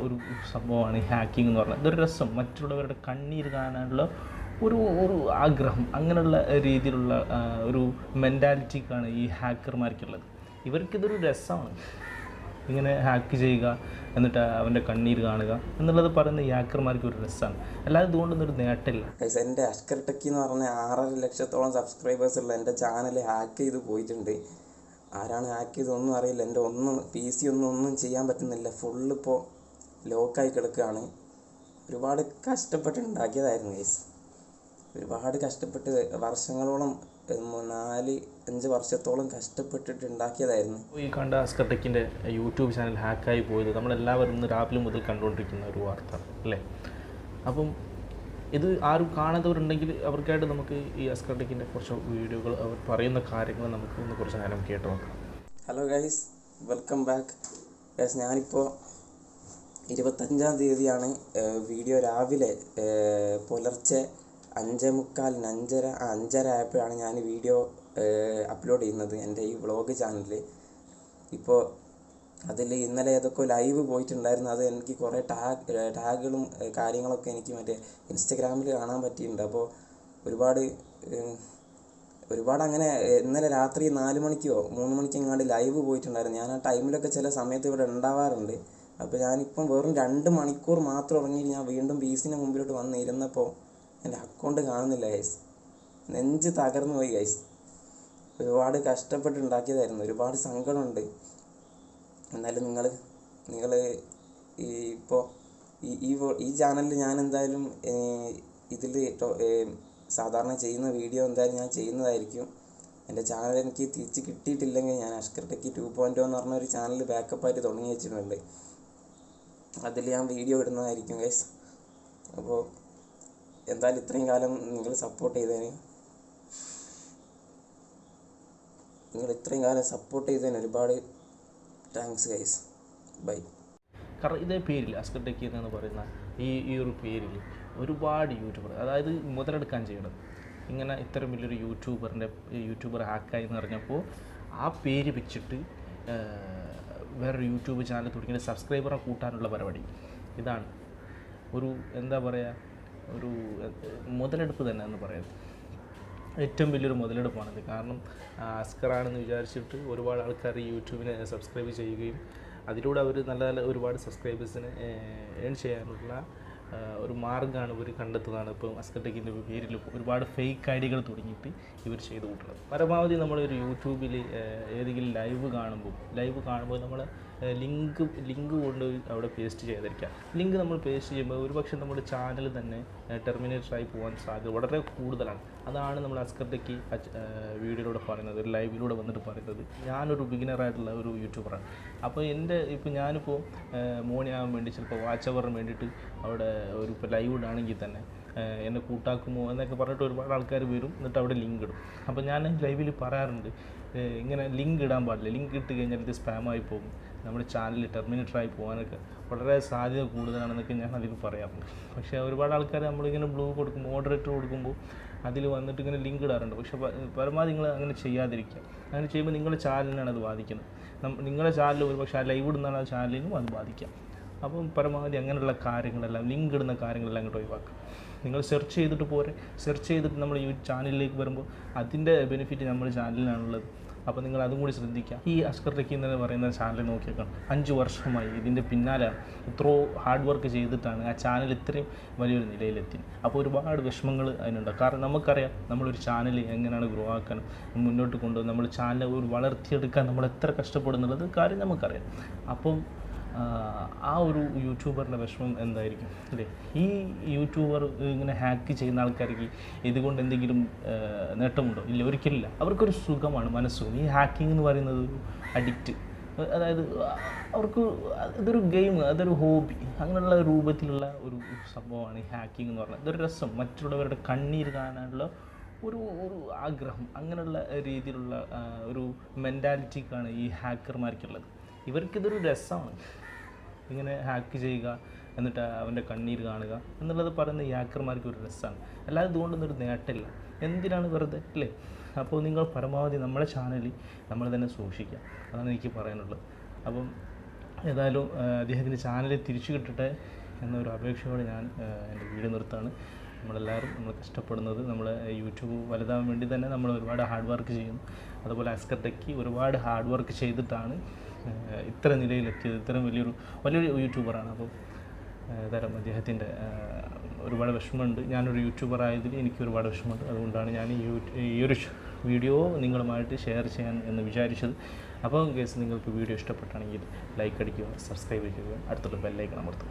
ഒരു സംഭവമാണ് ഈ ഹാക്കിംഗ് എന്ന് പറഞ്ഞാൽ. ഇതൊരു രസം, മറ്റുള്ളവരുടെ കണ്ണീര് കാണാനുള്ള ഒരു ഒരു ആഗ്രഹം, അങ്ങനെയുള്ള രീതിയിലുള്ള ഒരു മെൻറ്റാലിറ്റിക്കാണ് ഈ ഹാക്കർമാർക്കുള്ളത്. ഇവർക്കിതൊരു രസമാണ്, ഇങ്ങനെ ഹാക്ക് ചെയ്യുക എന്നിട്ട് അവൻ്റെ കണ്ണീര് കാണുക എന്നുള്ളത് പറയുന്ന ഈ ഹാക്കർമാർക്ക് ഒരു രസമാണ്. അല്ലാതെ ഇതുകൊണ്ടൊന്നും ഒരു നേട്ടമില്ല. എൻ്റെ അഷ്കർടെക്കി എന്ന് പറഞ്ഞ 6.5 ലക്ഷത്തോളം സബ്സ്ക്രൈബേഴ്സ് ഉള്ള എൻ്റെ ചാനൽ ഹാക്ക് ചെയ്ത് പോയിട്ടുണ്ട്. ആരാണ് ഹാക്ക് ചെയ്തൊന്നും അറിയില്ല. എൻ്റെ PC ഒന്നും ചെയ്യാൻ പറ്റുന്നില്ല. ഫുള്ളിപ്പോൾ ലോക്കായി കിടക്കുകയാണ്. ഒരുപാട് കഷ്ടപ്പെട്ടുണ്ടാക്കിയതായിരുന്നു ഗൈസ്. ഒരുപാട് കഷ്ടപ്പെട്ട് വർഷങ്ങളോളം 4-5 വർഷത്തോളം കഷ്ടപ്പെട്ടിട്ട് ഉണ്ടാക്കിയതായിരുന്നു. ഈ കണ്ട അഷ്കർടെക്കിൻ്റെ യൂട്യൂബ് ചാനൽ ഹാക്കായി പോയത് നമ്മളെല്ലാവരും ഇന്ന് രാവിലെ മുതൽ കണ്ടുകൊണ്ടിരിക്കുന്ന ഒരു വാർത്ത അല്ലേ. അപ്പം ഇത് ആരും കാണാത്തവരുണ്ടെങ്കിൽ അവർക്കായിട്ട് നമുക്ക് ഈ അഷ്കർടെക്കിൻ്റെ കുറച്ച് വീഡിയോകൾ, അവർ പറയുന്ന കാര്യങ്ങൾ നമുക്ക് ഒന്ന് കുറച്ച് നേരം കേട്ട് നോക്കാം. Hello guys, welcome back guys. ഞാനിപ്പോൾ 25-ാം തീയതിയാണ് വീഡിയോ രാവിലെ പുലർച്ചെ 5:45 5:30 ആയപ്പോഴാണ് ഞാൻ വീഡിയോ അപ്ലോഡ് ചെയ്യുന്നത് എൻ്റെ ഈ വ്ളോഗ് ചാനലിൽ. ഇപ്പോൾ അതിൽ ഇന്നലെ ഏതൊക്കെ ലൈവ് പോയിട്ടുണ്ടായിരുന്നു. അത് എനിക്ക് കുറേ ടാഗുകളും കാര്യങ്ങളൊക്കെ എനിക്ക് മറ്റേ ഇൻസ്റ്റഗ്രാമിൽ കാണാൻ പറ്റിയിട്ടുണ്ട്. അപ്പോൾ ഒരുപാട് അങ്ങനെ ഇന്നലെ രാത്രി 4 മണിക്കോ 3 മണിക്കോ എങ്ങാണ്ട് ലൈവ് പോയിട്ടുണ്ടായിരുന്നു. ഞാൻ ആ ടൈമിലൊക്കെ ചില സമയത്ത് ഇവിടെ ഉണ്ടാവാറുണ്ട്. അപ്പോൾ ഞാനിപ്പം വെറും 2 മണിക്കൂർ മാത്രം ഉറങ്ങി ഞാൻ വീണ്ടും PC-ൻ്റെ മുമ്പിലോട്ട് വന്നിരുന്നപ്പോൾ എൻ്റെ അക്കൗണ്ട് കാണുന്നില്ല ഗൈസ്. നെഞ്ച് തകർന്നു പോയി ഗൈസ്. ഒരുപാട് കഷ്ടപ്പെട്ടുണ്ടാക്കിയതായിരുന്നു. ഒരുപാട് സങ്കടമുണ്ട്. എന്നാലും നിങ്ങൾ ഇപ്പോൾ ഈ ചാനലിൽ ഞാൻ എന്തായാലും ഇതിൽ സാധാരണ ചെയ്യുന്ന വീഡിയോ എന്തായാലും ഞാൻ ചെയ്യുന്നതായിരിക്കും. എൻ്റെ ചാനൽ എനിക്ക് തിരിച്ച് കിട്ടിയിട്ടില്ലെങ്കിൽ ഞാൻ അഷ്കർടെക്കി 2.0 എന്ന് പറഞ്ഞൊരു ചാനൽ ബാക്കപ്പായിട്ട് തുടങ്ങി വെച്ചിട്ടുണ്ട്. അതിൽ ഞാൻ വീഡിയോ ഇടുന്നതായിരിക്കും ഗൈസ്. അപ്പോൾ എന്തായാലും ഇത്രയും കാലം നിങ്ങൾ സപ്പോർട്ട് ചെയ്തതിന് ഒരുപാട് താങ്ക്സ് ഗൈസ്. ബൈ. കാരണം ഇതേ പേരിൽ അഷ്കർടെക്കി എന്ന് പറയുന്ന ഈ ഒരു പേരിൽ ഒരുപാട് യൂട്യൂബർ, അതായത് മുതലെടുക്കാൻ ചെയ്യണം. ഇങ്ങനെ ഇത്തരം വലിയൊരു യൂട്യൂബർ ഹാക്കായി എന്ന് പറഞ്ഞപ്പോൾ ആ പേര് വെച്ചിട്ട് വേറൊരു യൂട്യൂബ് ചാനൽ തുടങ്ങിയ സബ്സ്ക്രൈബറെ കൂട്ടാനുള്ള പരിപാടി. ഇതാണ് ഒരു എന്താ പറയുക, ഒരു മുതലെടുപ്പ് തന്നെ എന്ന് പറയുന്നത്. ഏറ്റവും വലിയൊരു മുതലെടുപ്പാണിത്. കാരണം അസ്കറാണെന്ന് വിചാരിച്ചിട്ട് ഒരുപാട് ആൾക്കാർ യൂട്യൂബിനെ സബ്സ്ക്രൈബ് ചെയ്യുകയും അതിലൂടെ അവർ നല്ല ഒരുപാട് സബ്സ്ക്രൈബേഴ്സിനെ ഏൺ ചെയ്യാനുള്ള ഒരു മാർഗ്ഗമാണ് ഇവർ കണ്ടെത്തുന്നതാണ്. ഇപ്പോൾ അഷ്കർടെക്കിൻ്റെ പേരിൽ ഒരുപാട് ഫേക്ക് ഐഡികൾ തുടങ്ങിയിട്ട് ഇവർ ചെയ്ത് കൂട്ടുന്നത്. പരമാവധി നമ്മളൊരു യൂട്യൂബിൽ ഏതെങ്കിലും ലൈവ് കാണുമ്പോൾ നമ്മൾ ലിങ്ക് കൊണ്ട് അവിടെ പേസ്റ്റ് ചെയ്തിരിക്കുക. ലിങ്ക് നമ്മൾ പേസ്റ്റ് ചെയ്യുമ്പോൾ ഒരുപക്ഷെ നമ്മുടെ ചാനൽ തന്നെ ടെർമിനേറ്റഡായി പോകാൻ സാധ്യത വളരെ കൂടുതലാണ്. അതാണ് നമ്മൾ അഷ്കർടെക്കി വീഡിയോയിലൂടെ പറയുന്നത്, ഒരു ലൈവിലൂടെ വന്നിട്ട് പറയുന്നത്. ഞാനൊരു ബിഗിനറായിട്ടുള്ള ഒരു യൂട്യൂബറാണ്. അപ്പോൾ ഞാനിപ്പോൾ മോണിയാകാൻ വേണ്ടി ചിലപ്പോൾ വാച്ച് അവറിന് വേണ്ടിയിട്ട് അവിടെ ഇപ്പോൾ ലൈവ് ഇടാണെങ്കിൽ തന്നെ എന്നെ കൂട്ടാക്കുമോ എന്നൊക്കെ പറഞ്ഞിട്ട് ഒരുപാട് ആൾക്കാർ വരും, എന്നിട്ട് അവിടെ ലിങ്ക് ഇടും. അപ്പോൾ ഞാൻ ലൈവിൽ പറയാറുണ്ട്, ഇങ്ങനെ ലിങ്ക് ഇടാൻ പാടില്ല. ലിങ്ക് ഇട്ട് കഴിഞ്ഞാൽ ഇത് സ്പാമായി പോകും, നമ്മുടെ ചാനൽ ടെർമിനേറ്റഡായി പോകാനൊക്കെ വളരെ സാധ്യത കൂടുതലാണെന്നൊക്കെ ഞാൻ അതിൽ പറയാറുണ്ട്. പക്ഷേ ഒരുപാട് ആൾക്കാർ നമ്മളിങ്ങനെ മോഡറേറ്റർ കൊടുക്കുമ്പോൾ അതിൽ വന്നിട്ട് ഇങ്ങനെ ലിങ്ക് ഇടാറുണ്ട്. പക്ഷേ പരമാവധി നിങ്ങൾ അങ്ങനെ ചെയ്യാതിരിക്കുക. അങ്ങനെ ചെയ്യുമ്പോൾ നിങ്ങളുടെ ചാനലിനാണ് അത് ബാധിക്കുന്നത്. നിങ്ങളുടെ ചാനൽ ഒരുപക്ഷെ ആ ലൈവ് ഇടുന്ന ആ ചാനലിനും അത് ബാധിക്കാം. അപ്പം പരമാവധി അങ്ങനെയുള്ള കാര്യങ്ങളെല്ലാം, ലിങ്ക് ഇടുന്ന കാര്യങ്ങളെല്ലാം അങ്ങോട്ട് ഒഴിവാക്കുക. നിങ്ങൾ സെർച്ച് ചെയ്തിട്ട് നമ്മൾ ഈ ചാനലിലേക്ക് വരുമ്പോൾ അതിൻ്റെ ബെനിഫിറ്റ് നമ്മുടെ ചാനലിനാണുള്ളത്. അപ്പോൾ നിങ്ങൾ അതും കൂടി ശ്രദ്ധിക്കുക. ഈ അഷ്കർടെക്കി എന്ന് പറയുന്ന ചാനൽ നോക്കിയേക്കാം, 5 വർഷമായി ഇതിൻ്റെ പിന്നാലെ ഇത്രയോ ഹാർഡ് വർക്ക് ചെയ്തിട്ടാണ് ആ ചാനൽ ഇത്രയും വലിയൊരു നിലയിലെത്തി. അപ്പോൾ ഒരുപാട് വിഷമങ്ങൾ അതിനുണ്ട്. കാരണം നമുക്കറിയാം നമ്മളൊരു ചാനൽ എങ്ങനെയാണ് ഗ്രോ ആക്കാൻ മുന്നോട്ട് കൊണ്ടുപോകുന്നത്, നമ്മൾ ചാനൽ വളർത്തിയെടുക്കാൻ നമ്മൾ എത്ര കഷ്ടപ്പെടുന്നുള്ളത് കാര്യം നമുക്കറിയാം. അപ്പം ആ ഒരു യൂട്യൂബറിൻ്റെ വിഷമം എന്തായിരിക്കും അല്ലേ? ഈ യൂട്യൂബർ ഇങ്ങനെ ഹാക്ക് ചെയ്യുന്ന ആൾക്കാർക്ക് ഇതുകൊണ്ട് എന്തെങ്കിലും നേട്ടമുണ്ടോ? ഇല്ല, ഒരിക്കലില്ല. അവർക്കൊരു സുഖമാണ്, മനസ്സുഖം. ഈ ഹാക്കിംഗ് എന്ന് പറയുന്നത് ഒരു അഡിക്റ്റ്, അതായത് അവർക്ക് ഇതൊരു ഗെയിം, അതൊരു ഹോബി, അങ്ങനെയുള്ള രൂപത്തിലുള്ള ഒരു സംഭവമാണ് ഈ ഹാക്കിംഗ് എന്ന് പറഞ്ഞാൽ. ഇതൊരു രസം, മറ്റുള്ളവരുടെ കണ്ണീര് കാണാനുള്ള ഒരു ആഗ്രഹം, അങ്ങനെയുള്ള രീതിയിലുള്ള ഒരു മെൻറ്റാലിറ്റിക്കാണ് ഈ ഹാക്കർമാർക്കുള്ളത്. ഇവർക്കിതൊരു രസമാണ്, ഇങ്ങനെ ഹാക്ക് ചെയ്യുക എന്നിട്ട് അവൻ്റെ കണ്ണീര് കാണുക എന്നുള്ളത് പറയുന്ന ഈ ഹാക്കർമാർക്ക് ഒരു രസമാണ്. അല്ലാതെ ഇതുകൊണ്ടൊന്നും ഒരു നേട്ടമില്ല. എന്തിനാണ് വെറുതെ അല്ലേ? അപ്പോൾ നിങ്ങൾ പരമാവധി നമ്മളെ ചാനലിൽ നമ്മൾ തന്നെ സൂക്ഷിക്കുക. അതാണ് എനിക്ക് പറയാനുള്ളത്. അപ്പം ഏതായാലും അദ്ദേഹത്തിൻ്റെ ചാനൽ തിരിച്ചു കിട്ടട്ടെ എന്നൊരു അപേക്ഷയോടെ ഞാൻ എൻ്റെ വീഡിയോ നിർത്താണ്. നമ്മളെല്ലാവരും നമ്മൾ കഷ്ടപ്പെടുന്നത് നമ്മൾ യൂട്യൂബ് വലുതാൻ വേണ്ടി തന്നെ നമ്മൾ ഒരുപാട് ഹാർഡ് വർക്ക് ചെയ്യുന്നു. അതുപോലെ അസ്കർടെക്കി ഒരുപാട് ഹാർഡ് വർക്ക് ചെയ്തിട്ടാണ് ഇത്ര നിലയിലെത്തിയത്. ഇത്രയും വലിയൊരു യൂട്യൂബറാണ്. അപ്പോൾ തരം അദ്ദേഹത്തിൻ്റെ ഒരുപാട് വിഷമമുണ്ട്. ഞാനൊരു യൂട്യൂബർ ആയതിൽ എനിക്ക് ഒരുപാട് വിഷമമുണ്ട്. അതുകൊണ്ടാണ് ഞാൻ ഈ ഒരു വീഡിയോ നിങ്ങളുമായിട്ട് ഷെയർ ചെയ്യാൻ എന്ന് വിചാരിച്ചത്. അപ്പോൾ കേസ് നിങ്ങൾക്ക് വീഡിയോ ഇഷ്ടപ്പെട്ടാണെങ്കിൽ ലൈക്ക് അടിക്കുക, സബ്സ്ക്രൈബ് ചെയ്യുക, അടുത്തുള്ള ബെല്ലൈക്കൺ അമർത്തുക.